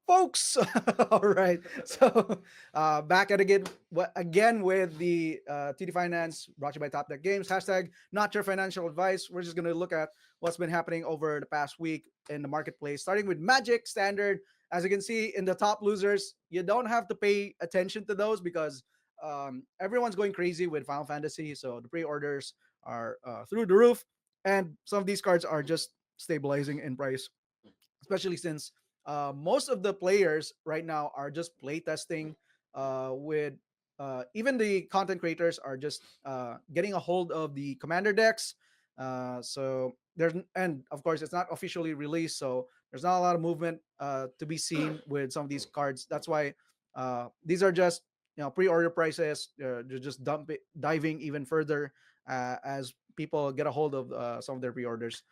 folks. All right. So back at again with the TD Finance brought to you by Top Deck Games. Hashtag not your financial advice. We're just going to look at what's been happening over the past week in the marketplace, starting with Magic Standard. As you can see in the top losers, you don't have to pay attention to those because everyone's going crazy with Final Fantasy. So the pre-orders are through the roof, and some of these cards are just stabilizing in price, especially since most of the players right now are just play testing with even the content creators are just getting a hold of the commander decks. So there's, and of course it's not officially released, so there's not a lot of movement to be seen with some of these cards. That's why these are just, pre-order prices. They're just diving even further as people get a hold of some of their pre-orders.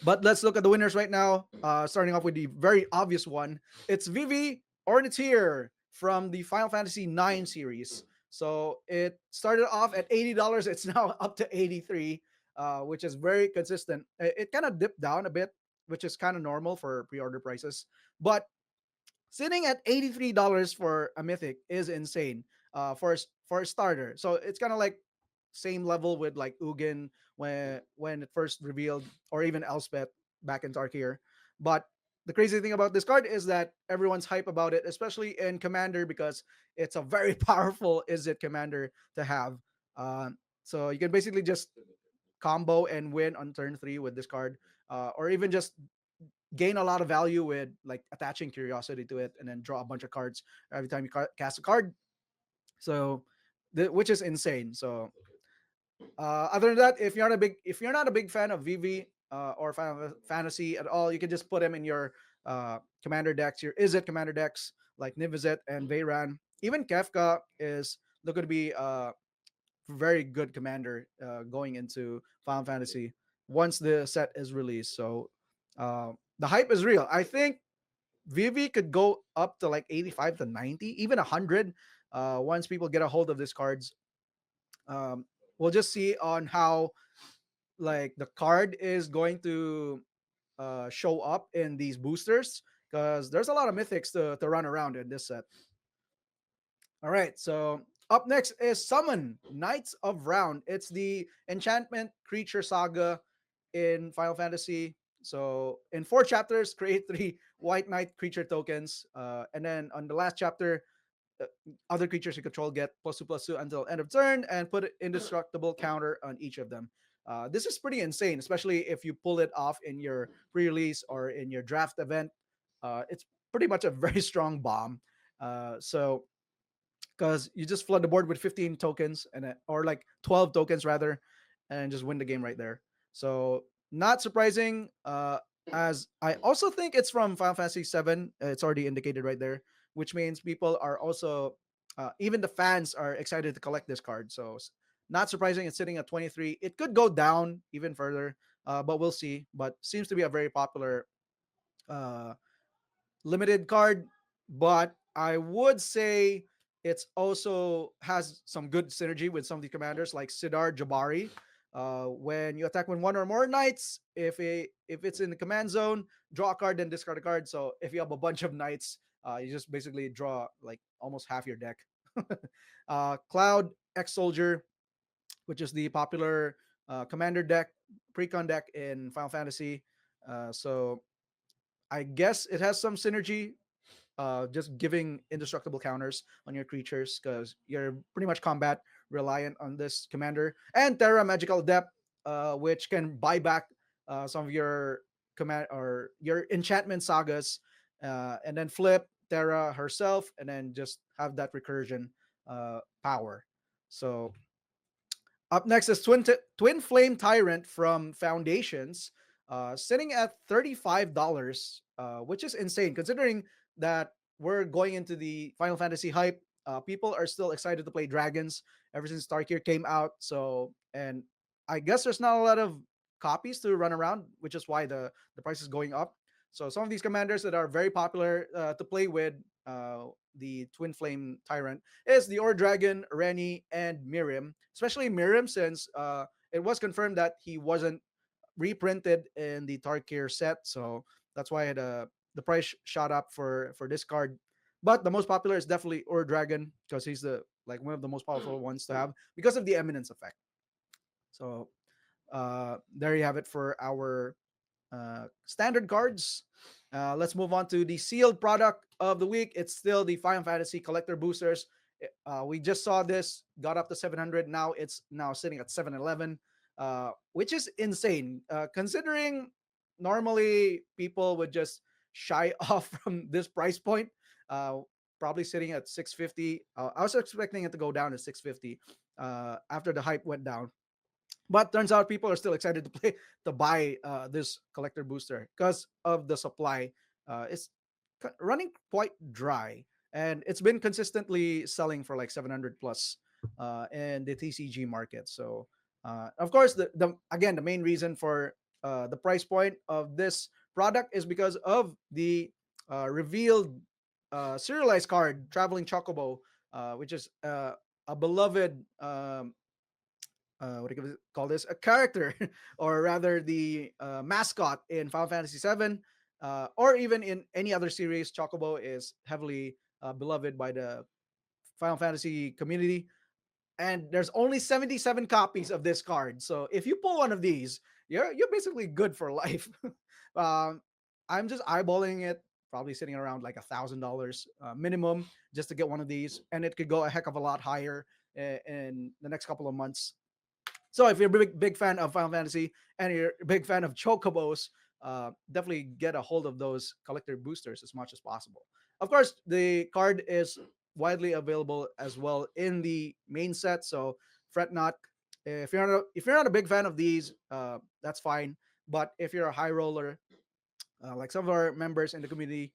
But let's look at the winners right now. Starting off with the very obvious one, it's Vivi Ornitier from the Final Fantasy IX series. So it started off at $80. It's now up to 83, which is very consistent. It kind of dipped down a bit, which is kind of normal for pre-order prices. But sitting at $83 for a mythic is insane for a starter. So it's kind of like same level with like Ugin when it first revealed, or even Elspeth back in Tarkir. But the crazy thing about this card is that everyone's hype about it, especially in Commander, because it's a very powerful Izzet commander to have. So you can basically just combo and win on turn three with this card, or even just gain a lot of value with like attaching curiosity to it and then draw a bunch of cards every time you cast a card. So which is insane. So other than that, if you're not a big fan of VV or Final Fantasy at all, you can just put them in your commander decks, your Izzet commander decks like Nivizet and Veyran. Even Kefka is looking to be a very good commander going into Final Fantasy once the set is released. So the hype is real. I think Vivi could go up to like 85 to 90, even 100 once people get a hold of these cards. Um, we'll just see on how like the card is going to show up in these boosters, because there's a lot of mythics to run around in this set. All right, so up next is Summon Knights of Round. It's the enchantment creature saga in Final Fantasy. So in 4 chapters, create 3 white knight creature tokens, and then on the last chapter, uh, other creatures you control get +2/+2 until end of turn, and put an indestructible counter on each of them. This is pretty insane, especially if you pull it off in your pre-release or in your draft event. It's pretty much a very strong bomb. So because you just flood the board with 15 tokens or like 12 tokens rather, and just win the game right there. So not surprising. As I also think it's from Final Fantasy 7. It's already indicated right there, which means people are also even the fans are excited to collect this card. So not surprising. It's sitting at 23. It could go down even further, but we'll see. But seems to be a very popular uh, limited card, but I would say it's also has some good synergy with some of the commanders like Sidar Jabari. When you attack with one or more knights, if it's in the command zone, draw a card, then discard a card. So if you have a bunch of knights, you just basically draw like almost half your deck. Cloud X Soldier, which is the popular commander deck, precon deck in Final Fantasy. So I guess it has some synergy, just giving indestructible counters on your creatures because you're pretty much combat reliant on this commander. And Terra Magical Adept, which can buy back some of your command or your enchantment sagas, and then flip Terra herself, and then just have that recursion power. So up next is Twin Flame Tyrant from Foundations, sitting at $35, which is insane considering that we're going into the Final Fantasy hype. People are still excited to play dragons ever since Starkir came out. So, and I guess there's not a lot of copies to run around, which is why the price is going up. So some of these commanders that are very popular to play with, the Twin Flame Tyrant, is the Or Dragon, Rennie, and Miriam. Especially Miriam, since it was confirmed that he wasn't reprinted in the Tarkir set, so that's why the price shot up for this card. But the most popular is definitely Ur Dragon because he's the like one of the most powerful ones to have because of the eminence effect. So there you have it for our standard cards. Let's move on to the sealed product of the week. It's still the Final Fantasy collector boosters. We just saw this, got up to 700. Now it's now sitting at 711, which is insane considering normally people would just shy off from this price point. Uh, Probably sitting at 650. I was expecting it to go down to 650 after the hype went down, but turns out people are still excited to play to buy this collector booster because of the supply. It's running quite dry, and it's been consistently selling for like 700 plus in the TCG market. So of course the again the main reason for the price point of this product is because of the revealed serialized card traveling chocobo, which is a beloved what do you call this? A character, or rather the mascot in Final Fantasy VII, or even in any other series. Chocobo is heavily beloved by the Final Fantasy community, and there's only 77 copies of this card. So if you pull one of these, you're basically good for life. um, I'm just eyeballing it, probably sitting around like $1,000 minimum just to get one of these, and it could go a heck of a lot higher in the next couple of months. So if you're a big fan of Final Fantasy and you're a big fan of Chocobos, definitely get a hold of those collector boosters as much as possible. Of course, the card is widely available as well in the main set, so fret not. If you're not a big fan of these, that's fine. But if you're a high roller, like some of our members in the community,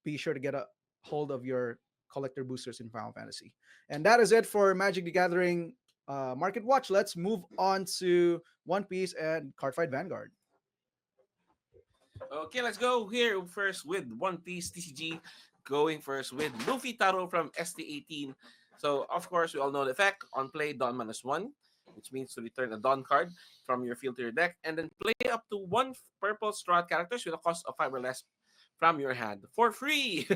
be sure to get a hold of your collector boosters in Final Fantasy. And that is it for Magic the Gathering Market Watch. Let's move on to One Piece and Cardfight Vanguard. Okay, let's go here first with One Piece TCG. Going first with Luffy Taro from ST18. So, of course, we all know the effect on play Dawn -1, which means to return a Dawn card from your field to your deck, and then play up to one purple Strat characters with a cost of 5 or less from your hand for free.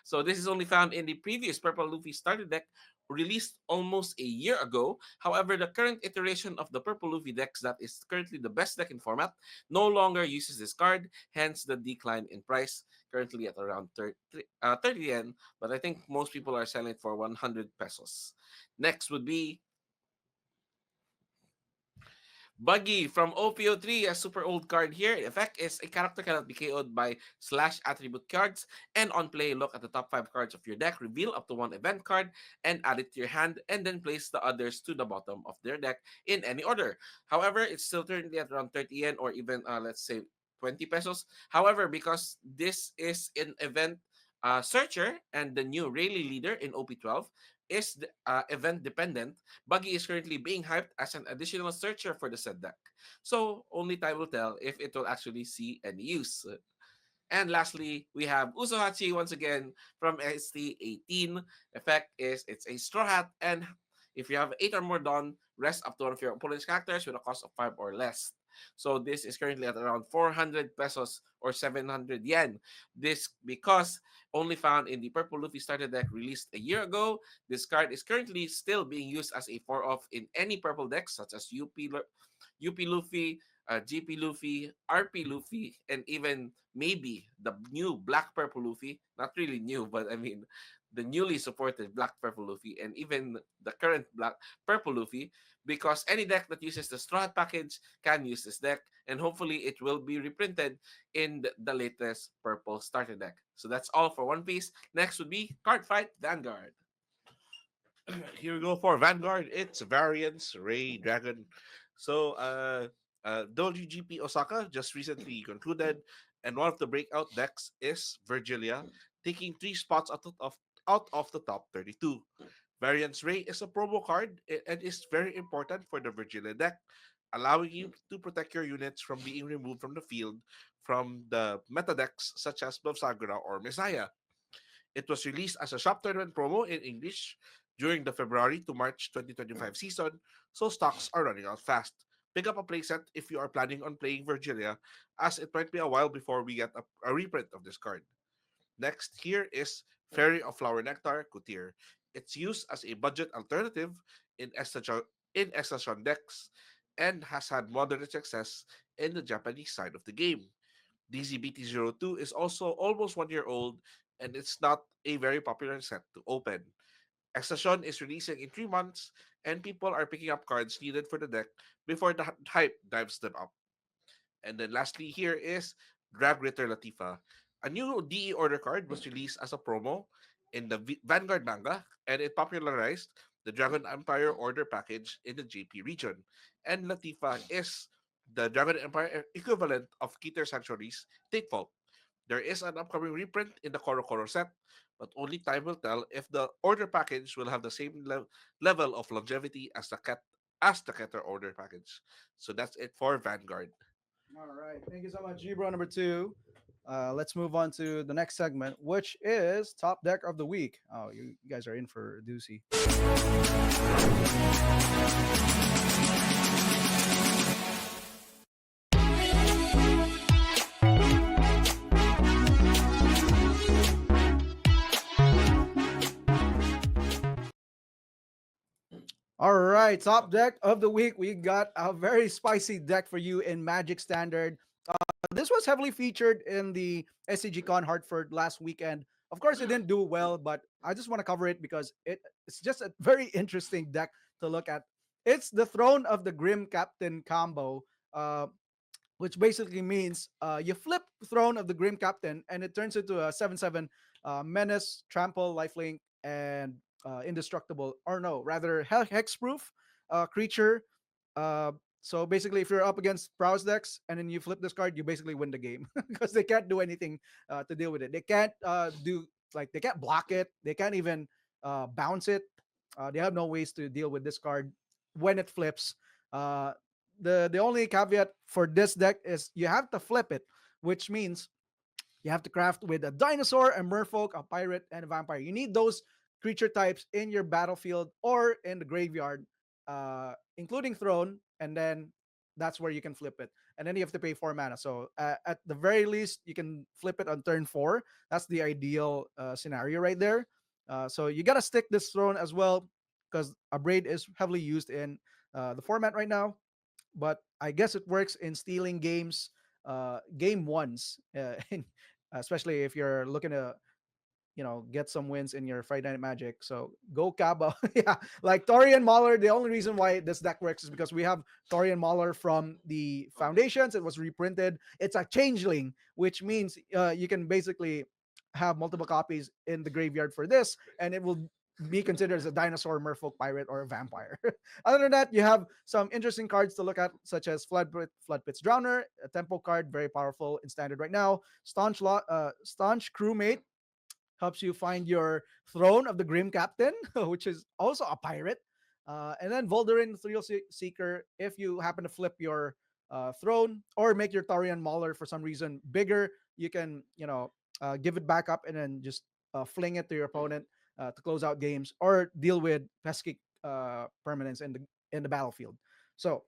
So this is only found in the previous Purple Luffy starter deck released almost a year ago. However, the current iteration of the Purple Luffy decks that is currently the best deck in format no longer uses this card, hence the decline in price, currently at around 30 yen, but I think most people are selling it for 100 pesos. Next would be Buggy from OPO3, a super old card here. The effect is a character cannot be KO'd by slash attribute cards, and on play, look at the top 5 cards of your deck, reveal up to one event card, and add it to your hand, and then place the others to the bottom of their deck in any order. However, it's still currently at around 30 yen or even, let's say, 20 pesos. However, because this is an event searcher and the new Rayleigh leader in OP12 is event dependent, Buggy is currently being hyped as an additional searcher for the said deck. So only time will tell if it will actually see any use. And lastly, we have Usohachi once again from ST18. Effect is it's a straw hat, and if you have 8 or more Dawn, rest up to one of your opponent's characters with a cost of 5 or less. So this is currently at around 400 pesos or 700 yen. This because only found in the Purple Luffy starter deck released a year ago. This card is currently still being used as a 4-off in any purple decks such as UP Luffy, GP Luffy, RP Luffy, and even maybe the new Black Purple Luffy. Not really new, but I mean the newly supported Black Purple Luffy, and even the current Black Purple Luffy, because any deck that uses the Straw Hat package can use this deck, and hopefully it will be reprinted in the latest Purple starter deck. So that's all for One Piece. Next would be Card Fight Vanguard. Here we go for Vanguard. It's Variance Ray Dragon. So, WGP Osaka just recently concluded, and one of the breakout decks is Virgilia, taking 3 spots out of the top 32. Variance Ray is a promo card and is very important for the Virgilia deck, allowing you to protect your units from being removed from the field from the meta decks such as Bavsagura or Messiah. It was released as a shop tournament promo in English during the February to March 2025 season, so stocks are running out fast. Pick up a playset if you are planning on playing Virgilia, as it might be a while before we get a reprint of this card. Next, here is Fairy of Flower Nectar Coutier. It's used as a budget alternative in Extraction decks and has had moderate success in the Japanese side of the game. DZBT02 is also almost 1 year old, and it's not a very popular set to open. Extraction is releasing in 3 months, and people are picking up cards needed for the deck before the hype dives them up. And then lastly, here is Drag Ritter Latifa. A new DE order card was released as a promo in the Vanguard manga, and it popularized the Dragon Empire order package in the JP region. And Latifa is the Dragon Empire equivalent of Keter Sanctuary's Takefault. There is an upcoming reprint in the Koro Koro set, but only time will tell if the order package will have the same level of longevity as the Keter order package. So that's it for Vanguard. All right. Thank you so much, Gibro number two. Let's move on to the next segment, which is top deck of the week. Oh, you guys are in for a doozy. All right, top deck of the week. We got a very spicy deck for you in Magic Standard. This was heavily featured in the SCG Con Hartford last weekend. Of course, it didn't do well, but I just want to cover it because it's just a very interesting deck to look at. It's the Throne of the Grim Captain combo, which basically means you flip Throne of the Grim Captain and it turns into a 7/7 Menace, Trample, Lifelink, and Indestructible, or no, rather Hexproof creature. Uh, so basically, if you're up against browse decks and then you flip this card, you basically win the game because they can't do anything to deal with it. They can't they can't block it. They can't even bounce it. They have no ways to deal with this card when it flips. Uh, the only caveat for this deck is you have to flip it, which means you have to craft with a dinosaur, a merfolk, a pirate, and a vampire. You need those creature types in your battlefield or in the graveyard, including throne, and then that's where you can flip it. And then you have to pay 4 mana. So at the very least, you can flip it on turn 4. That's the ideal scenario right there. So you gotta stick this throne as well because a braid is heavily used in the format right now, but I guess it works in stealing games, game ones, especially if you're looking to get some wins in your Friday Night Magic. So go Kaba. Yeah, like Torian Mahler. The only reason why this deck works is because we have Torian Mahler from the Foundations. It was reprinted. It's a changeling, which means you can basically have multiple copies in the graveyard for this, and it will be considered as a dinosaur, merfolk, pirate, or a vampire. Other than that, you have some interesting cards to look at, such as Floodpit's Drowner, a tempo card, very powerful in standard right now. Staunch Crewmate helps you find your Throne of the Grim Captain, which is also a pirate. And then Volderin Thrill Seeker, if you happen to flip your throne or make your Taurian Mauler for some reason bigger, you can, give it back up and then just fling it to your opponent to close out games or deal with pesky permanents in the battlefield. So,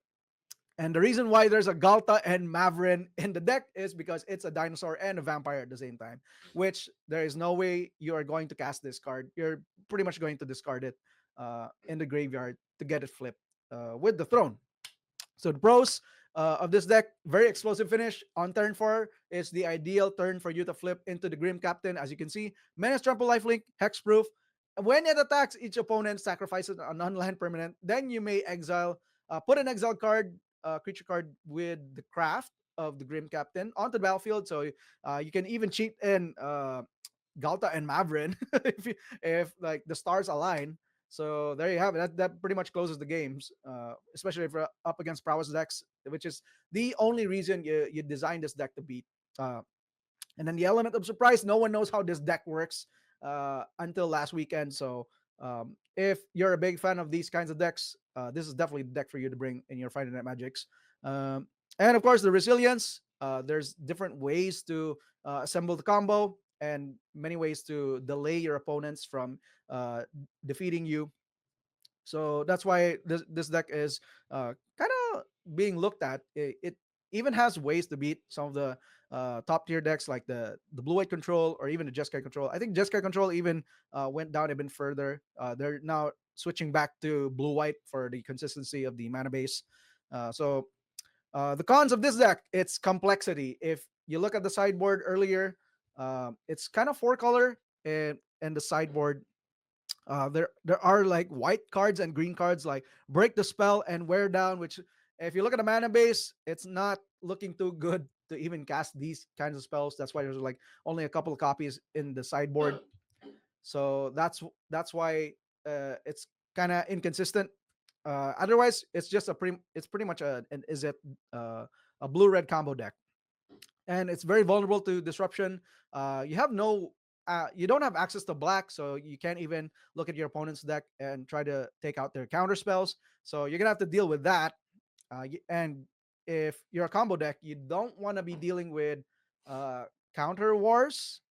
and the reason why there's a Galta and Maverin in the deck is because it's a dinosaur and a vampire at the same time, which there is no way you are going to cast this card. You're pretty much going to discard it in the graveyard to get it flipped with the throne. So the pros of this deck, very explosive finish on turn 4 is the ideal turn for you to flip into the Grim Captain. As you can see, Menace, Trample, Lifelink, Hexproof. When it attacks each opponent, sacrifices a non-land permanent. Then you may put an exile card, creature card with the craft of the Grim Captain onto the battlefield. So you can even cheat in Galta and Maverin if like the stars align. So there you have it. That pretty much closes the games, especially if you're up against prowess decks, which is the only reason you designed this deck to beat. Uh, and then the element of surprise, no one knows how this deck works until last weekend. So if you're a big fan of these kinds of decks, this is definitely the deck for you to bring in your Friday Night Magics. And of course, the resilience. There's different ways to assemble the combo and many ways to delay your opponents from defeating you. So that's why this deck is kind of being looked at. It even has ways to beat some of the top tier decks like the blue white control or even the Jeskai control. I think Jeskai control even went down even further. They're now switching back to blue white for the consistency of the mana base. The cons of this deck, it's complexity. If you look at the sideboard earlier, it's kind of four color, and the sideboard there are like white cards and green cards like break the spell and wear down, which if you look at the mana base, it's not looking too good to even cast these kinds of spells. That's why there's like only a couple of copies in the sideboard. So that's why it's kind of inconsistent. Otherwise, it's just it's pretty much an is it a blue red combo deck, and it's very vulnerable to disruption. You have no you don't have access to black, so you can't even look at your opponent's deck and try to take out their counter spells. So you're gonna have to deal with that. And if you're a combo deck, you don't want to be dealing with uh, counter wars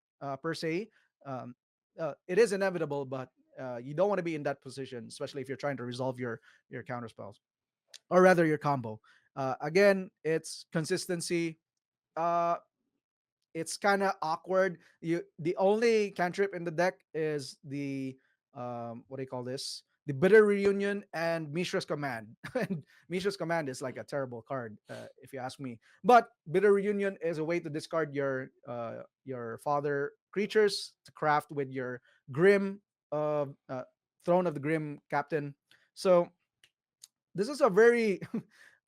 per se. Um, it is inevitable, but you don't want to be in that position, especially if you're trying to resolve your counter spells, or rather your combo. Again, it's consistency. Uh, it's kind of awkward. The only cantrip in the deck is the what do you call this? The Bitter Reunion and Mishra's Command. And Mishra's Command is like a terrible card, if you ask me. But Bitter Reunion is a way to discard your father creatures to craft with your Grim Throne of the Grim Captain. So this is a very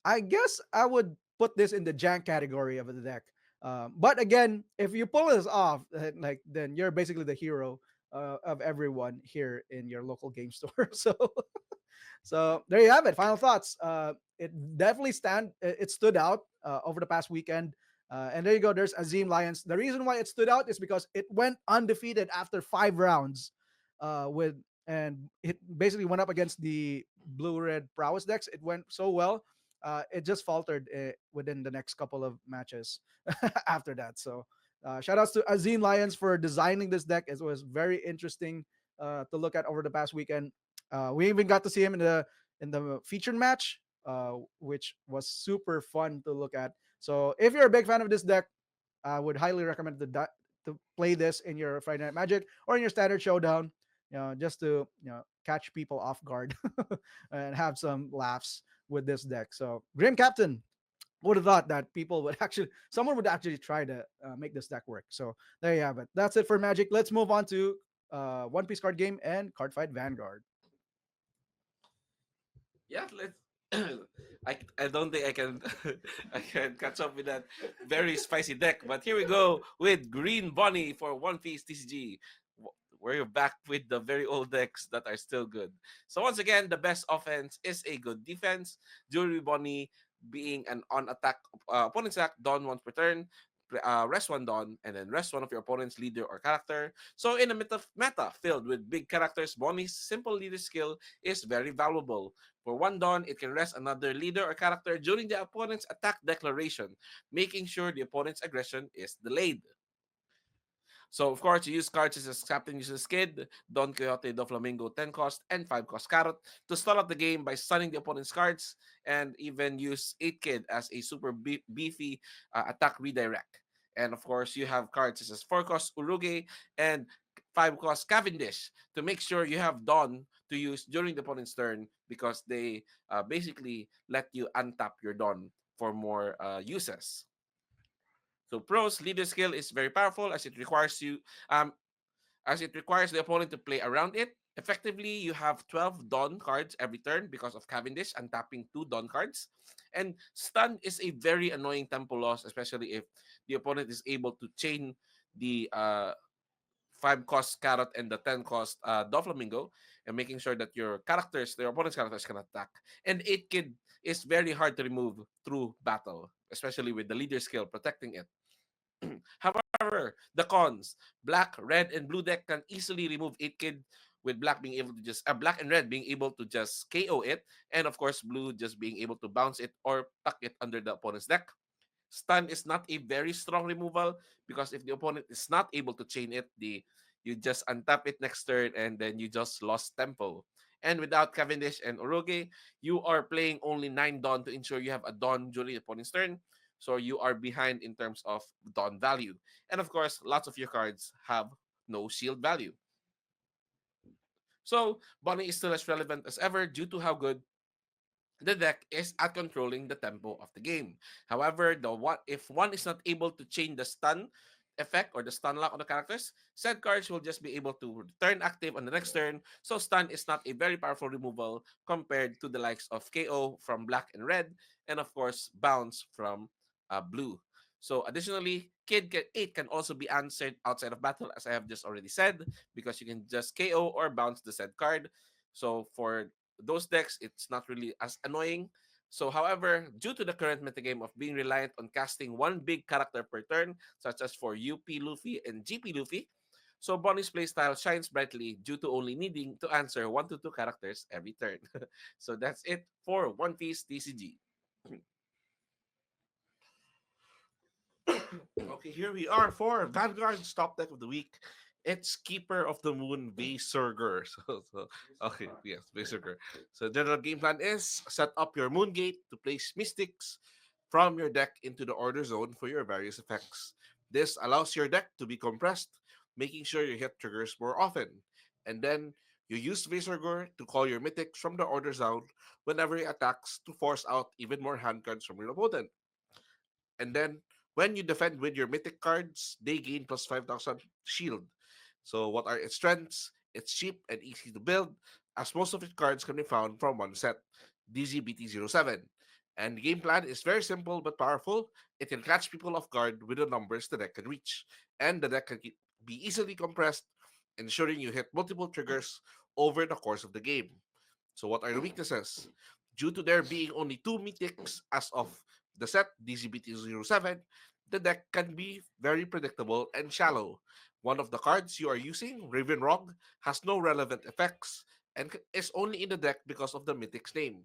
I guess I would put this in the jank category of the deck. But again, if you pull this off, like then you're basically the hero of everyone here in your local game store. So there you have it. Final thoughts. It definitely it stood out over the past weekend. And there you go. There's Azim Lions. The reason why it stood out is because it went undefeated after 5 rounds, with and it basically went up against the blue red prowess decks. It went so well. It just faltered within the next couple of matches after that. So shout outs to Azim Lions for designing this deck. It was very interesting to look at over the past weekend. We even got to see him in the featured match, which was super fun to look at. So if you're a big fan of this deck, I would highly recommend to play this in your Friday Night Magic or in your Standard Showdown. Just to catch people off guard and have some laughs with this deck. So Grim Captain would have thought that someone would actually try to make this deck work. So there you have it. That's it for Magic. Let's move on to One Piece card game and Card Fight Vanguard. Yeah, let's. I don't think I can I can catch up with that very spicy deck. But here we go with Green Bunny for One Piece TCG. We're back with the very old decks that are still good. So once again, the best offense is a good defense. Jewelry Bunny being an on attack opponent's attack Dawn once per turn. Rest one Dawn and then rest one of your opponent's leader or character. So in a meta filled with big characters, Bonnie's simple leader skill is very valuable. For one Dawn, it can rest another leader or character during the opponent's attack declaration, making sure the opponent's aggression is delayed. So, of course, you use cards such as Captain uses Skid, Don Quixote, Do Flamingo, 10 cost, and 5 cost Carrot to stall out the game by stunning the opponent's cards, and even use 8 Kid as a super beefy attack redirect. And of course, you have cards such as 4 cost Uruge and 5 cost Cavendish to make sure you have Dawn to use during the opponent's turn because they basically let you untap your Dawn for more uses. So pros, leader skill is very powerful um as it requires the opponent to play around it. Effectively, you have 12 Dawn cards every turn because of Cavendish and tapping 2 Dawn cards. And stun is a very annoying tempo loss, especially if the opponent is able to chain the 5 cost Carrot and the 10 cost Doflamingo and making sure that your opponent's characters can attack. And 8 Kid is very hard to remove through battle, especially with the leader skill protecting it. However, the cons: black, red, and blue deck can easily remove 8 Kid, with black and red being able to just KO it, and of course blue just being able to bounce it or tuck it under the opponent's deck. Stun is not a very strong removal because if the opponent is not able to chain it, you just untap it next turn and then you just lost tempo. And without Cavendish and Oroge, you are playing only 9 Dawn to ensure you have a Dawn during the opponent's turn. So you are behind in terms of Dawn value. And of course, lots of your cards have no shield value. So Bonnie is still as relevant as ever due to how good the deck is at controlling the tempo of the game. However, if one is not able to change the stun effect or the stun lock on the characters, said cards will just be able to turn active on the next turn. So stun is not a very powerful removal compared to the likes of KO from black and red, and of course bounce from blue. So additionally, 8 can also be answered outside of battle, as I have just already said, because you can just KO or bounce the said card. So for those decks, it's not really as annoying. So, however, due to the current metagame of being reliant on casting one big character per turn, such as for UP Luffy and GP Luffy, so Bonnie's playstyle shines brightly due to only needing to answer 1 to 2 characters every turn. So that's it for One Piece TCG. Okay, here we are for Vanguard's top deck of the week. It's Keeper of the Moon Vaesurger. Okay, yes, Vaesurger. So general game plan is set up your Moon Gate to place mystics from your deck into the order zone for your various effects. This allows your deck to be compressed, making sure you hit triggers more often. And then you use Vaesurger to call your mythics from the order zone whenever he attacks to force out even more hand cards from your opponent. And then when you defend with your mythic cards, they gain plus 5,000 shield. So what are its strengths? It's cheap and easy to build, as most of its cards can be found from one set, DZBT07. And the game plan is very simple but powerful. It can catch people off guard with the numbers the deck can reach. And the deck can be easily compressed, ensuring you hit multiple triggers over the course of the game. So what are the weaknesses? Due to there being only two mythics as of the set DZBT07, the deck can be very predictable and shallow. One of the cards you are using, Raven Rogue, has no relevant effects and is only in the deck because of the mythic's name.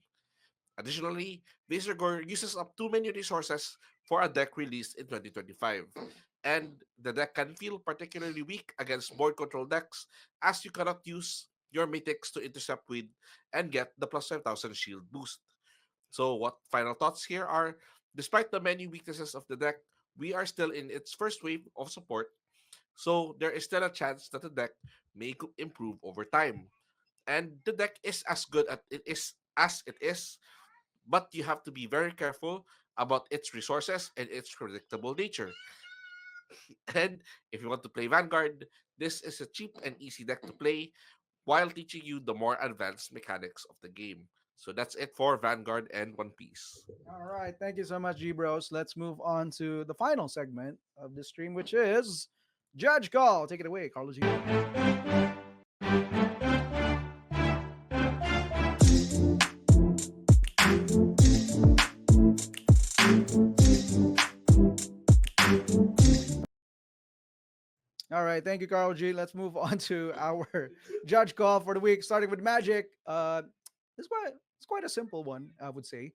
Additionally, Visorgor uses up too many resources for a deck released in 2025, and the deck can feel particularly weak against board control decks as you cannot use your mythics to intercept with and get the plus 5,000 shield boost. So, what final thoughts here are despite the many weaknesses of the deck, we are still in its first wave of support, so there is still a chance that the deck may improve over time. And the deck is as good at it is as it is, but you have to be very careful about its resources and its predictable nature. And if you want to play Vanguard, this is a cheap and easy deck to play while teaching you the more advanced mechanics of the game. So that's it for Vanguard and One Piece. All right. Thank you so much, G Bros. Let's move on to the final segment of the stream, which is Judge Call. Take it away, Carlos G. All right, thank you, Carl G. Let's move on to our judge call for the week, starting with Magic. It's quite a simple one, I would say.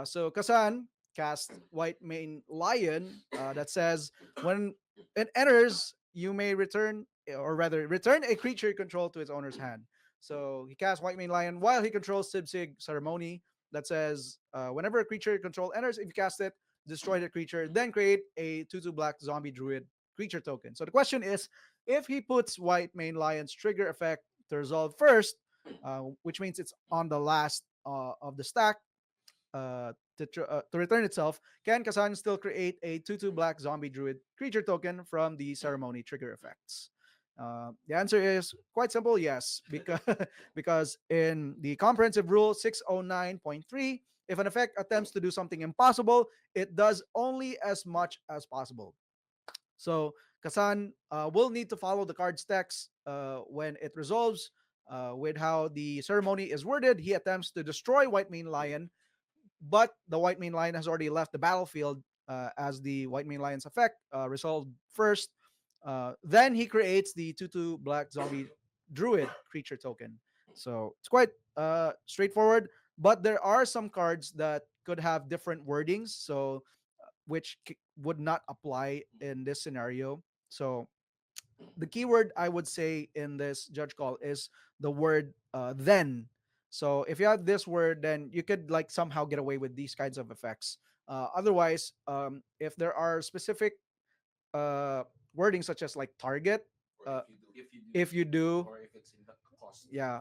So Kasan cast White Mane Lion that says when it enters, you may return, or rather, return a creature you control to its owner's hand. So he casts White Mane Lion while he controls Sibsig Ceremony that says whenever a creature you control enters, if you cast it, destroy the creature, then create a 2/2 black zombie druid creature token. So the question is, if he puts White Mane Lion's trigger effect to resolve first, which means it's on the last of the stack to return itself, can Kazan still create a 2/2 black zombie druid creature token from the ceremony trigger effects? The answer is quite simple, yes, because because in the comprehensive rule 609.3, if an effect attempts to do something impossible, it does only as much as possible. So Kasan will need to follow the card's text when it resolves. With how the ceremony is worded, he attempts to destroy White Mane Lion, but the White Mane Lion has already left the battlefield as the White Mane Lion's effect resolved first. Then he creates the 2/2 black zombie druid creature token. So it's quite straightforward, but there are some cards that could have different wordings. So which would not apply in this scenario. So the keyword I would say in this judge call is the word then. So if you had this word, then you could like somehow get away with these kinds of effects. Otherwise, if there are specific uh, wording such as like target, Or uh, if you do, if you do, or if it's in the cost. yeah,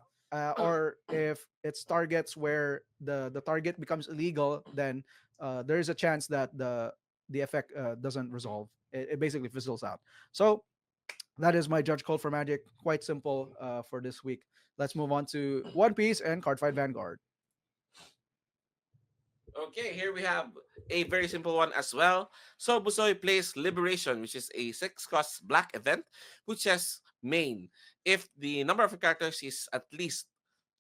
or if it's targets where the target becomes illegal, then there is a chance that the effect doesn't resolve. It basically fizzles out. So that is my judge call for Magic. Quite simple for this week. Let's move on to One Piece and Cardfight Vanguard. Okay, here we have a very simple one as well. So Busoi plays Liberation, which is a 6 cost black event, which has main. If the number of your characters is at least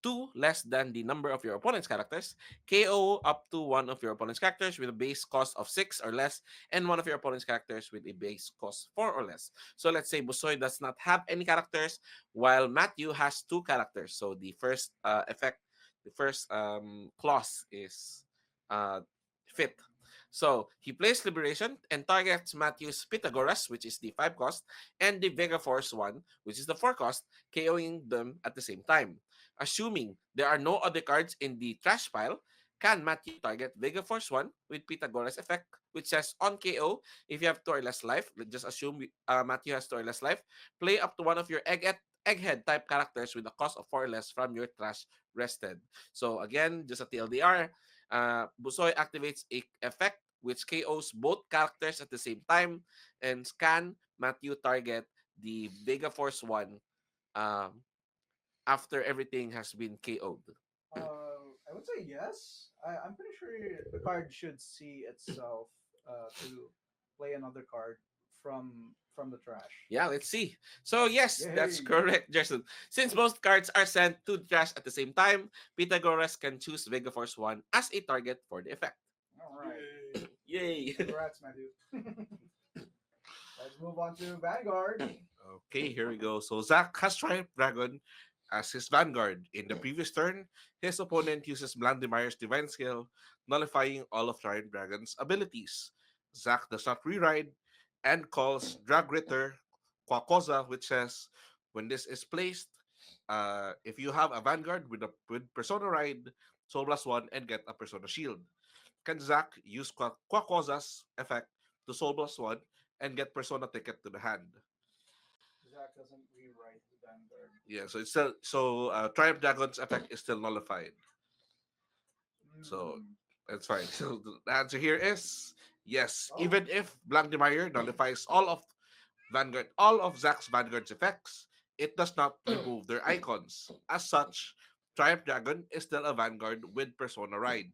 2 less than the number of your opponent's characters, KO up to one of your opponent's characters with a base cost of 6 or less, and one of your opponent's characters with a base cost 4 or less. So let's say Busoi does not have any characters, while Matthew has 2 characters. So the first effect, the first clause is uh, fit. So he plays Liberation and targets Matthew's Pythagoras, which is the 5 cost, and the Vega Force one, which is the 4 cost, KOing them at the same time. Assuming there are no other cards in the trash pile, can Matthew target Vega Force 1 with Pythagoras effect, which says on KO, if you have 2 or less life, just assume Matthew has 2 or less life, play up to one of your egghead type characters with a cost of 4 or less from your trash rested. So again, just a TLDR, Busoy activates a effect which KOs both characters at the same time, and can Matthew target the Vega Force 1 um, after everything has been KO'd. I would say yes. I'm pretty sure the card should see itself to play another card from the trash. Yeah, let's see. So yes, that's Yay! correct, Jason. Since most cards are sent to the trash at the same time, Pythagoras can choose Vega Force 1 as a target for the effect. All right. Yay! Congrats, Matthew. Let's move on to Vanguard. Okay, here we go. So Zack has Triumph Dragon as his vanguard. In the previous turn, his opponent uses Blandemire's Divine Skill, nullifying all of Triumph Dragon's abilities. Zack does not reride and calls Drag Ritter Quakoza, which says when this is placed, if you have a vanguard with Persona Ride, Soul Blast 1, and get a Persona Shield. Can Zack use Quakoza's effect to Soul Blast 1 and get Persona Ticket to the hand? Zach doesn't rewrite the Vanguard. Yeah, so it's still Triumph Dragon's effect is still nullified. So Hmm. that's fine. So the answer here is yes. Oh. Even if Blankmeyer nullifies all of Zack's Vanguard's effects, it does not remove their icons. As such, Triumph Dragon is still a Vanguard with Persona Ride.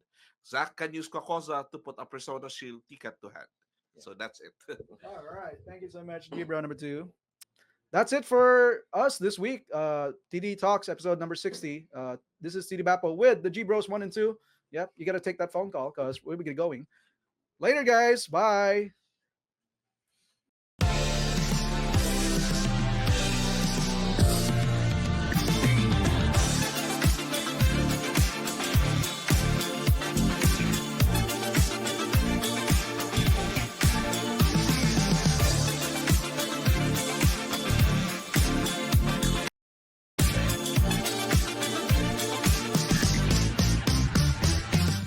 Zack can use Kokoza to put a Persona Shield ticket to hand. So that's it. All right. Thank you so much, Gibro number 2. That's it for us this week. TD Talks episode number 60. This is TD Bapo with the G Bros 1 and 2. Yep, you got to take that phone call because we'll be going. Later, guys. Bye.